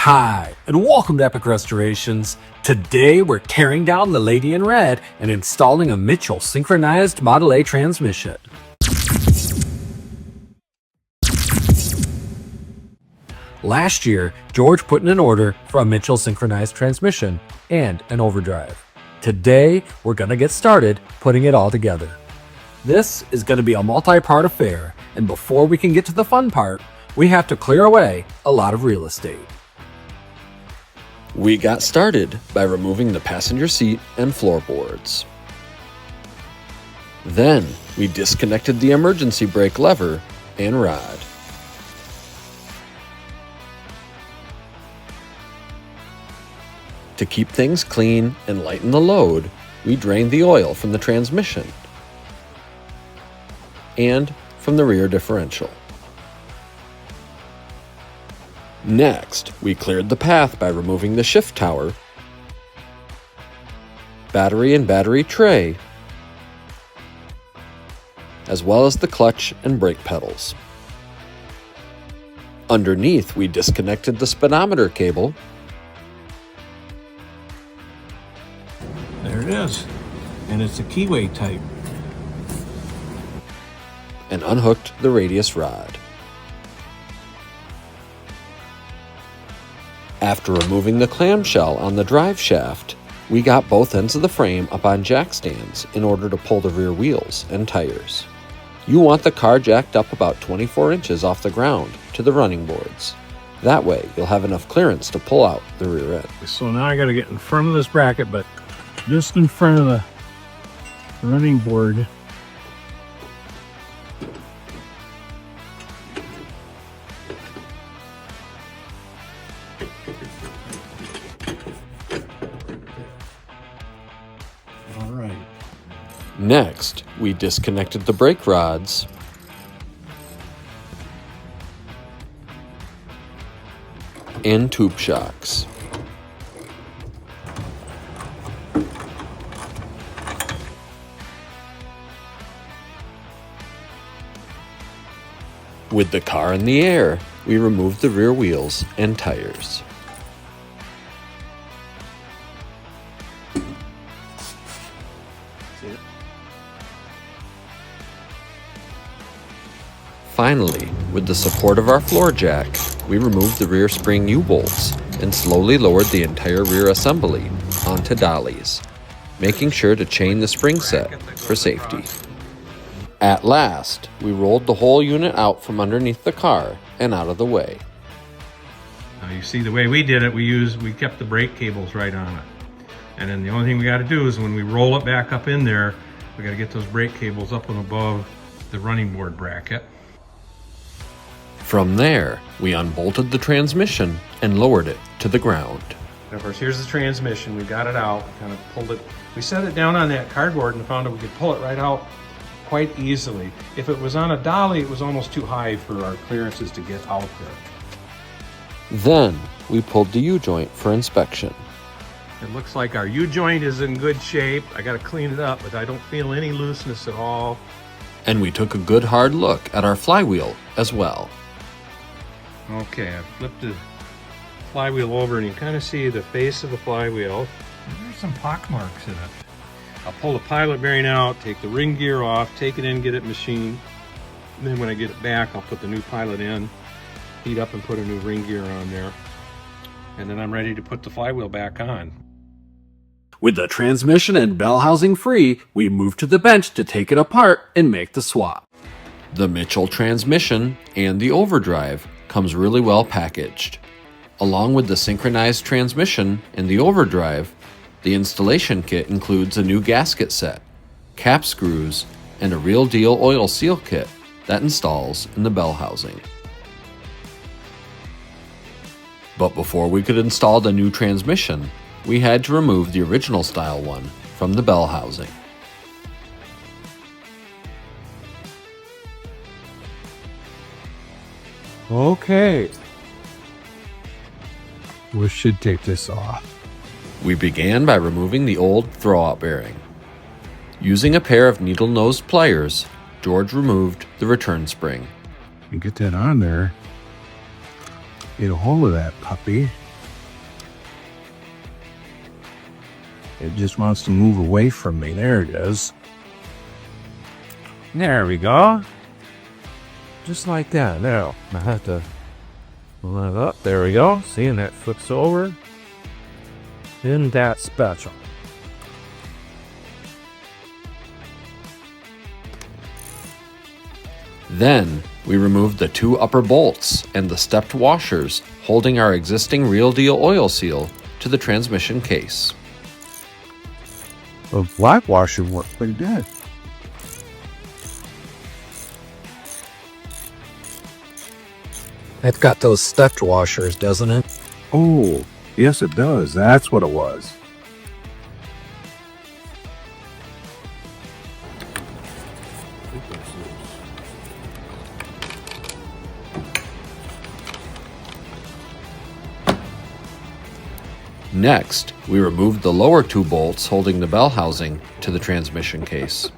Hi, and welcome to Epic Restorationz. Today we're tearing down the Lady in Red and installing a Mitchell Synchronized Model A transmission. Last year, George put in an order for a Mitchell Synchronized Transmission and an overdrive. Today, we're gonna get started putting it all together. This is gonna be a multi-part affair, and before we can get to the fun part, we have to clear away a lot of real estate. We got started by removing the passenger seat and floorboards. Then, we disconnected the emergency brake lever and rod. To keep things clean and lighten the load, we drained the oil from the transmission and from the rear differential. Next, we cleared the path by removing the shift tower, battery and battery tray, as well as the clutch and brake pedals. Underneath, we disconnected the speedometer cable. There it is, and it's a keyway type. And unhooked the radius rod. After removing the clamshell on the drive shaft, we got both ends of the frame up on jack stands in order to pull the rear wheels and tires. You want the car jacked up about 24 inches off the ground to the running boards. That way, you'll have enough clearance to pull out the rear end. So now I got to get in front of this bracket, but just in front of the running board. All right. Next, we disconnected the brake rods and tube shocks. With the car in the air, we removed the rear wheels and tires. Finally, with the support of our floor jack, we removed the rear spring U-bolts and slowly lowered the entire rear assembly onto dollies, making sure to chain the spring set for safety. At last, we rolled the whole unit out from underneath the car and out of the way. Now you see the way we did it, we kept the brake cables right on it. And then the only thing we got to do is when we roll it back up in there, we got to get those brake cables up and above the running board bracket. From there, we unbolted the transmission and lowered it to the ground. And of course, here's the transmission. We got it out, kind of pulled it. We set it down on that cardboard and found that we could pull it right out quite easily. If it was on a dolly, it was almost too high for our clearances to get out there. Then, we pulled the U-joint for inspection. It looks like our U-joint is in good shape. I got to clean it up, but I don't feel any looseness at all. And we took a good hard look at our flywheel as well. Okay, I flipped the flywheel over and you kind of see the face of the flywheel. There's some pock marks in it. I'll pull the pilot bearing out, take the ring gear off, take it in, get it machined. And then when I get it back, I'll put the new pilot in, heat up and put a new ring gear on there. And then I'm ready to put the flywheel back on. With the transmission and bell housing free, we moved to the bench to take it apart and make the swap. The Mitchell transmission and the overdrive comes really well packaged. Along with the synchronized transmission and the overdrive, the installation kit includes a new gasket set, cap screws, and a real deal oil seal kit that installs in the bell housing. But before we could install the new transmission, we had to remove the original style one from the bell housing. Okay. We should take this off. We began by removing the old throwout bearing. Using a pair of needle-nosed pliers, George removed the return spring. And get that on there. Get a hold of that puppy. It just wants to move away from me. There it is. There we go. Just like that. Now, I have to pull that up. There we go. See, and that flips over. Isn't that special? Then, we removed the 2 upper bolts and the stepped washers holding our existing Real Deal oil seal to the transmission case. The black washer worked pretty good. It's got those stepped washers, doesn't it? Oh, yes it does. That's what it was. Next, we removed the lower 2 bolts holding the bell housing to the transmission case.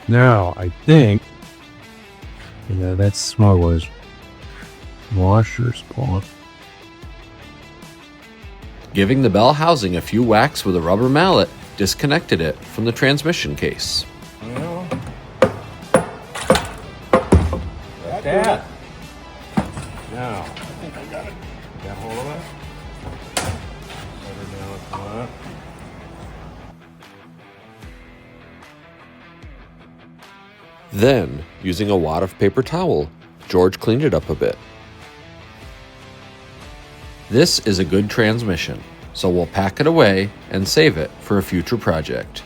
Now, I think... Yeah, that's small was washers pull. Giving the bell housing a few whacks with a rubber mallet disconnected it from the transmission case. Well, like that. Now, I think I got it. Got hold of it. Set her down with that. Then, using a wad of paper towel, George cleaned it up a bit. This is a good transmission, so we'll pack it away and save it for a future project.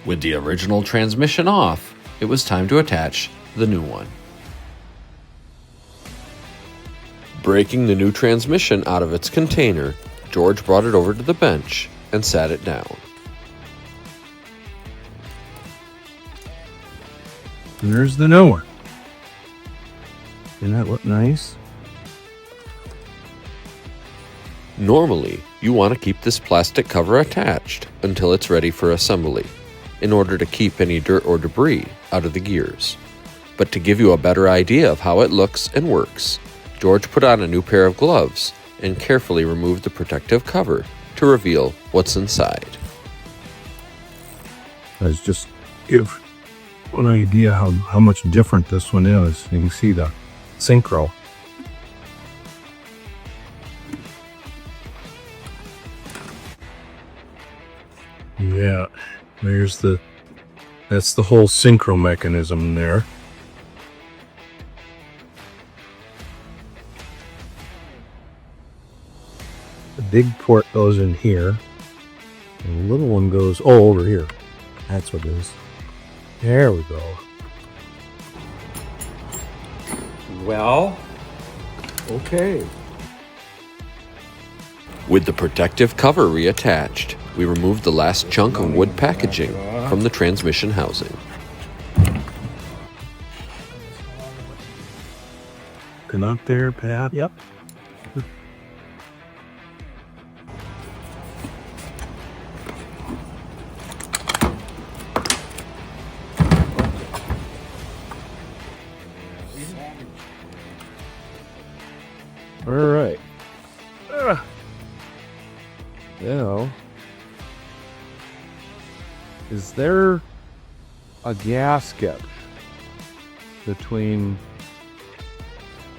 With the original transmission off, it was time to attach the new one. Breaking the new transmission out of its container, George brought it over to the bench and sat it down. And there's the new one. Doesn't that look nice? Normally, you want to keep this plastic cover attached until it's ready for assembly, in order to keep any dirt or debris out of the gears. But to give you a better idea of how it looks and works, George put on a new pair of gloves and carefully removed the protective cover to reveal what's inside. Let's just give one idea how much different this one is. You can see the Synchro. Yeah, that's the whole Synchro mechanism there. The big port goes in here. And the little one goes, over here. That's what it is. There we go. Well, okay. With the protective cover reattached, we removed the last chunk of wood packaging from the transmission housing. Looking up there, Pat? Yep. All right. Now, is there a gasket between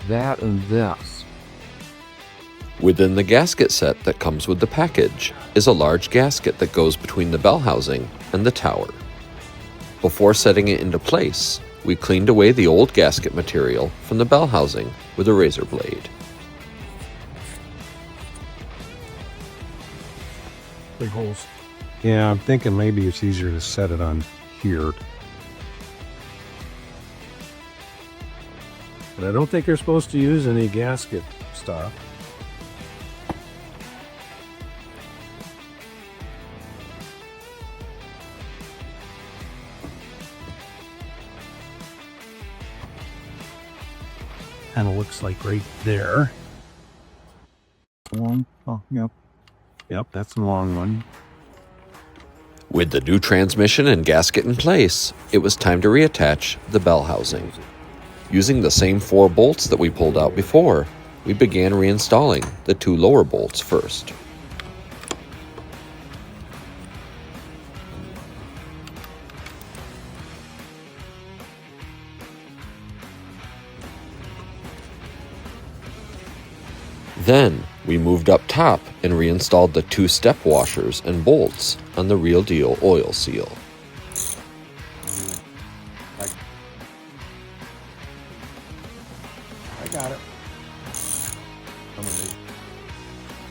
that and this? Within the gasket set that comes with the package is a large gasket that goes between the bell housing and the tower. Before setting it into place, we cleaned away the old gasket material from the bell housing with a razor blade. Big holes. Yeah, I'm thinking maybe it's easier to set it on here. But I don't think you're supposed to use any gasket stuff. Kind of looks like right there. Long. Oh, yep. Yep, that's a long one. With the new transmission and gasket in place, it was time to reattach the bell housing. Using the same 4 bolts that we pulled out before, we began reinstalling the 2 lower bolts first. Then, we moved up top and reinstalled the 2 step washers and bolts on the Real Deal oil seal. I got it.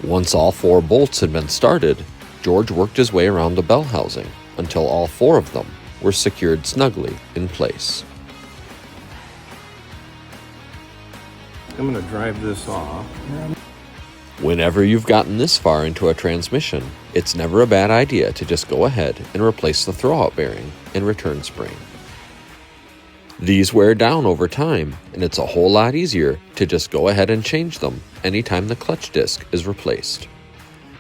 Once all 4 bolts had been started, George worked his way around the bell housing until all 4 of them were secured snugly in place. I'm going to drive this off. Whenever you've gotten this far into a transmission, it's never a bad idea to just go ahead and replace the throwout bearing and return spring. These wear down over time, and it's a whole lot easier to just go ahead and change them anytime the clutch disc is replaced.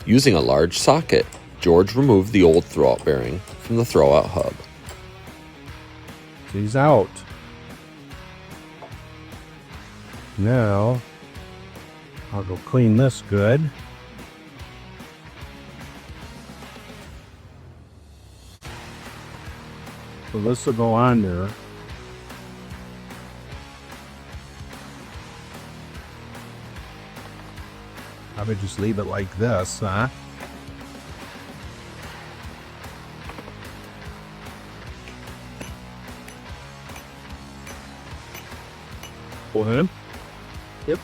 Using a large socket, George removed the old throwout bearing from the throwout hub. He's out. Now, I'll go clean this good. So this will go on there. I would just leave it like this, huh? Pull him. Yep.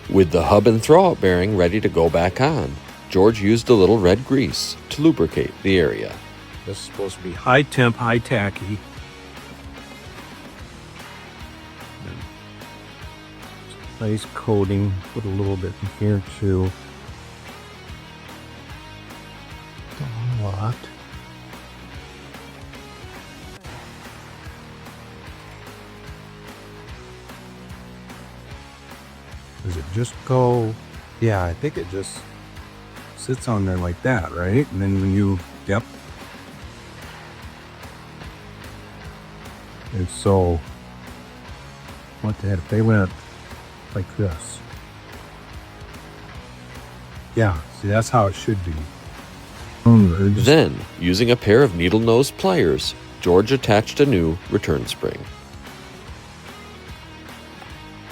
With the hub and throwout bearing ready to go back on, George used a little red grease to lubricate the area. This is supposed to be high temp, high tacky. Nice coating. Put a little bit in here too. Not a lot. Does it just go? Yeah, I think it just sits on there like that, right? And then when you, yep. And so, what the heck, if they went like this. Yeah, see, that's how it should be. Then, using a pair of needle nose pliers, George attached a new return spring.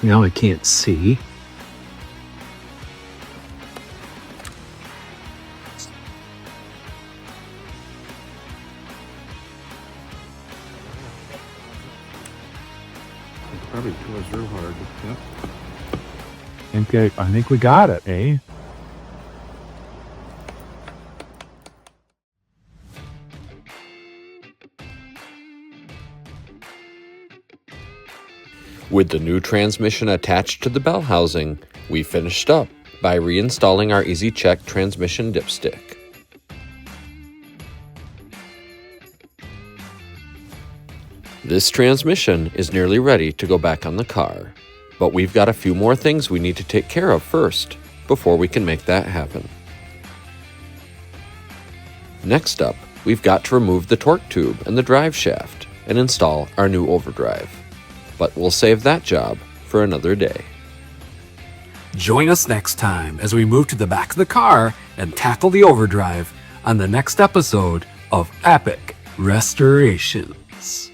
Now I can't see. Probably was real hard. Yep. Okay, I think we got it, eh? With the new transmission attached to the bell housing, we finished up by reinstalling our Easy Check transmission dipstick. This transmission is nearly ready to go back on the car, but we've got a few more things we need to take care of first before we can make that happen. Next up, we've got to remove the torque tube and the drive shaft and install our new overdrive, but we'll save that job for another day. Join us next time as we move to the back of the car and tackle the overdrive on the next episode of Epic Restorationz.